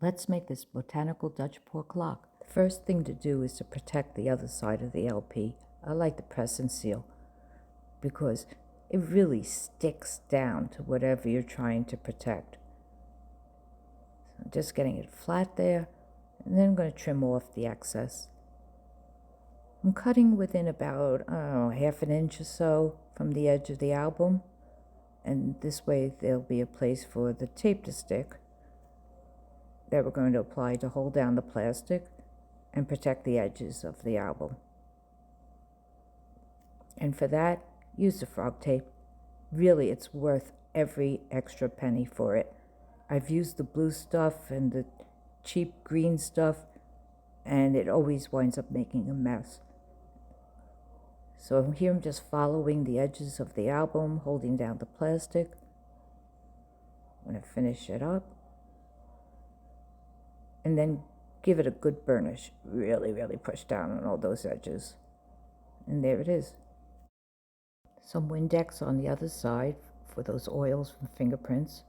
Let's make this botanical Dutch pork lock. The first thing to do is to protect the other side of the LP. I like the press and seal because it really sticks down to whatever you're trying to protect. So just getting it flat there, and then I'm going to trim off the excess. I'm cutting within about, half an inch or so from the edge of the album, and this way there'll be a place for the tape to stick that we're going to apply to hold down the plastic and protect the edges of the album. And for that, use the frog tape. Really, it's worth every extra penny for it. I've used the blue stuff and the cheap green stuff, and it always winds up making a mess. So here I'm just following the edges of the album, holding down the plastic. I'm going to finish it up. And then give it a good burnish. Really, really push down on all those edges. And there it is. Some Windex on the other side for those oils from fingerprints.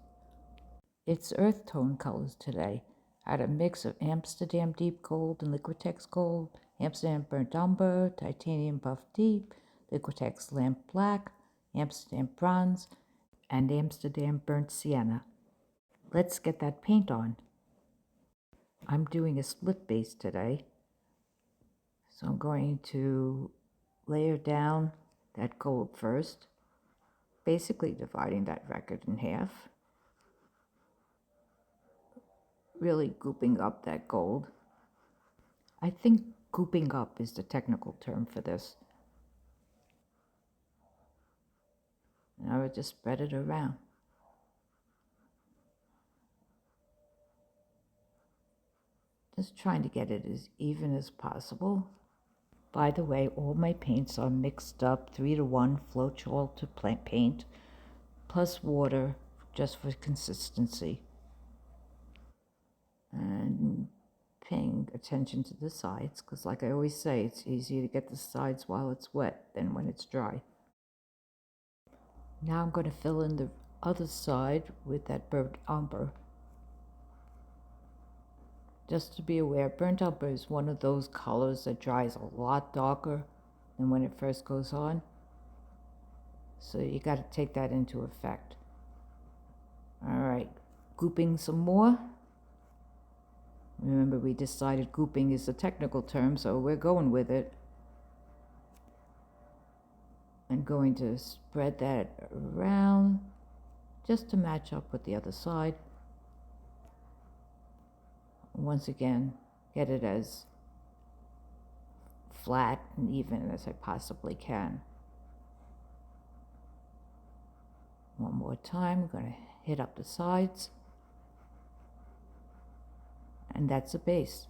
It's earthtone colors today. I had a mix of Amsterdam deep gold and Liquitex gold, Amsterdam burnt umber, titanium buff deep, Liquitex lamp black, Amsterdam bronze, and Amsterdam burnt sienna. Let's get that paint on. I'm doing a split base today, so I'm going to layer down that gold first, basically dividing that record in half, really gooping up that gold. I think gooping up is the technical term for this. Now I just spread it around. Just trying to get it as even as possible. By the way, all my paints are mixed up 3-to-1 floetrol to plant paint, plus water just for consistency. And paying attention to the sides, because like I always say, it's easier to get the sides while it's wet than when it's dry. Now I'm going to fill in the other side with that burnt umber. Just to be aware, burnt umber is one of those colors that dries a lot darker than when it first goes on. So you got to take that into effect. All right, gooping some more. Remember, we decided gooping is a technical term, so we're going with it. I'm going to spread that around just to match up with the other side. Once again, get it as flat and even as I possibly can. One more time, I'm going to hit up the sides. And that's a base.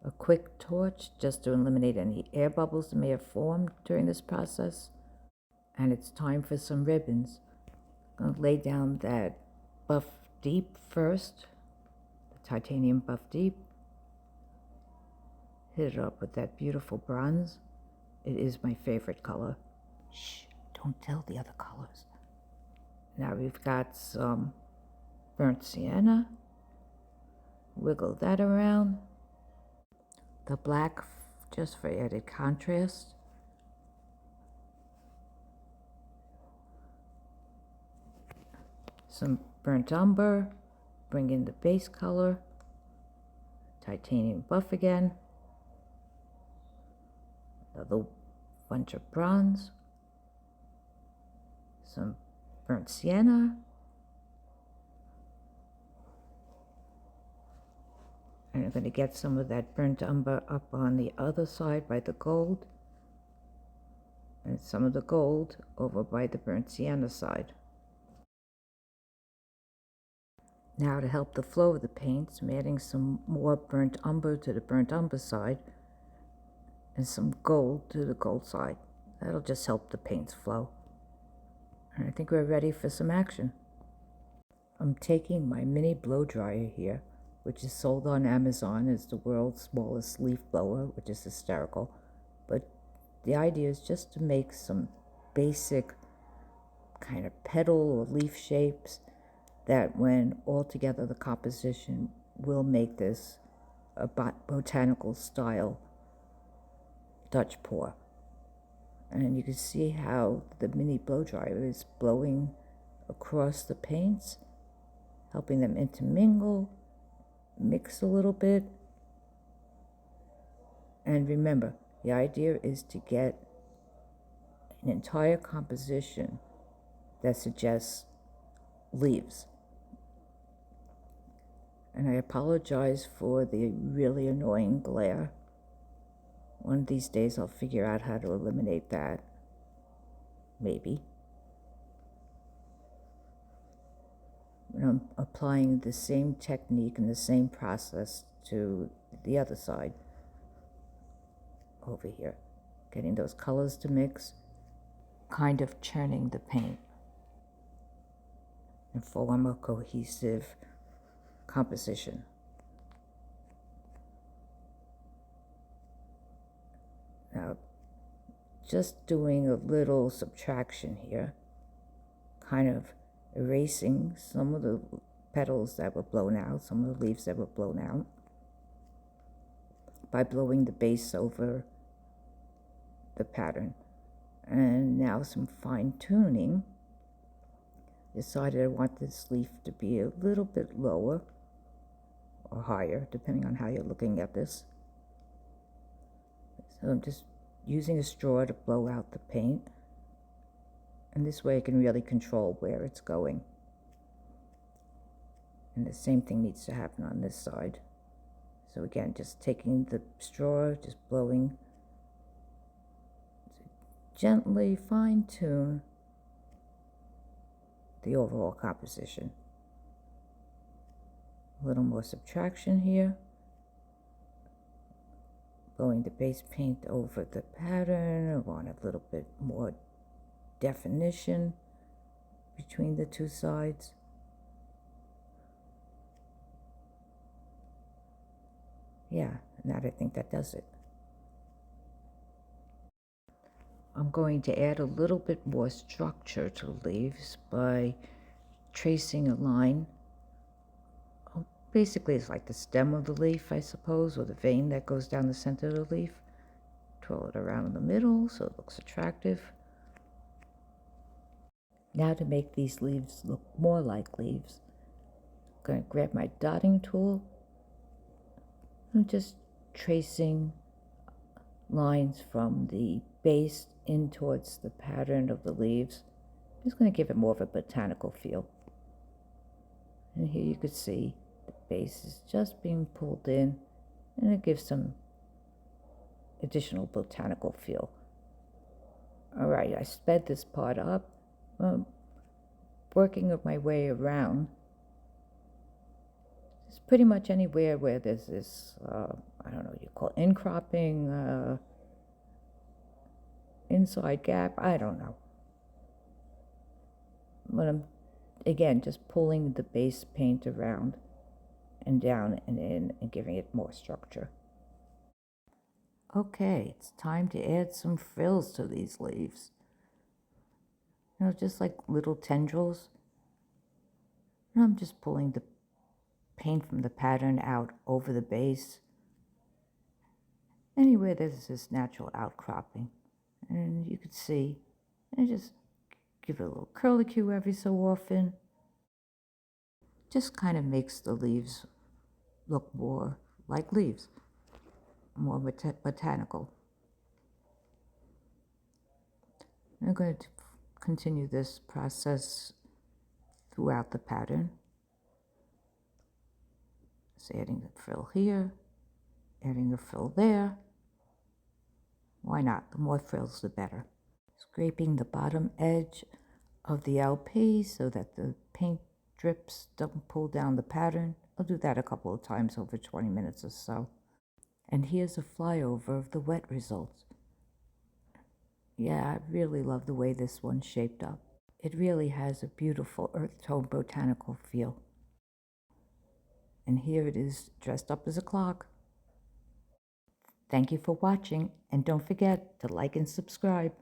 A quick torch just to eliminate any air bubbles that may have formed during this process. And it's time for some ribbons. I'm going to lay down that buff deep first. Titanium buff deep. Hit it up with that beautiful bronze. It is my favorite color. Shh, don't tell the other colors. Now we've got some burnt sienna. Wiggle that around. The black just for added contrast. Some burnt umber. Bring in the base color, titanium buff again, another bunch of bronze, some burnt sienna, and I'm going to get some of that burnt umber up on the other side by the gold, and some of the gold over by the burnt sienna side. Now to help the flow of the paints, I'm adding some more burnt umber to the burnt umber side and some gold to the gold side. That'll just help the paints flow. And I think we're ready for some action. I'm taking my mini blow dryer here, which is sold on Amazon as the world's smallest leaf blower, which is hysterical. But the idea is just to make some basic kind of petal or leaf shapes that when all together the composition will make this a botanical style Dutch pour. And you can see how the mini blow dryer is blowing across the paints, helping them intermingle, mix a little bit. And remember, the idea is to get an entire composition that suggests leaves. And I apologize for the really annoying glare. One of these days I'll figure out how to eliminate that. Maybe. And I'm applying the same technique and the same process to the other side over here. Getting those colors to mix, kind of churning the paint and form a cohesive composition. Now, just doing a little subtraction here, kind of erasing some of the petals that were blown out, some of the leaves that were blown out, by blowing the base over the pattern. And now some fine tuning. Decided I want this leaf to be a little bit lower or higher, depending on how you're looking at this. So I'm just using a straw to blow out the paint. And this way I can really control where it's going. And the same thing needs to happen on this side. So again, just taking the straw, just blowing to gently fine tune the overall composition. A little more subtraction here. Blowing the base paint over the pattern. I want a little bit more definition between the two sides. Yeah, and that, I think that does it. I'm going to add a little bit more structure to the leaves by tracing a line. Basically, it's like the stem of the leaf, I suppose, or the vein that goes down the center of the leaf. Twirl it around in the middle so it looks attractive. Now to make these leaves look more like leaves, I'm going to grab my dotting tool. I'm just tracing lines from the base in towards the pattern of the leaves. I'm just going to give it more of a botanical feel. And here you could see the base is just being pulled in, and it gives some additional botanical feel. All right, I sped this part up, working my way around. It's pretty much anywhere where there's this, I don't know what you call it, incropping, inside gap, I don't know. But I'm, again, just pulling the base paint around and down and in and giving it more structure. Okay, it's time to add some frills to these leaves. You know, just like little tendrils. And I'm just pulling the paint from the pattern out over the base. Anywhere there's this natural outcropping. And you could see, and just give it a little curlicue every so often. Just kind of makes the leaves look more like leaves, more botanical. I'm going to continue this process throughout the pattern. So adding a frill here, adding a frill there. Why not? The more frills, the better. Scraping the bottom edge of the LP so that the paint drips don't pull down the pattern. I'll do that a couple of times over 20 minutes or so. And here's a flyover of the wet results. Yeah, I really love the way this one's shaped up. It really has a beautiful earth tone botanical feel. And here it is dressed up as a clock. Thank you for watching, and don't forget to like and subscribe.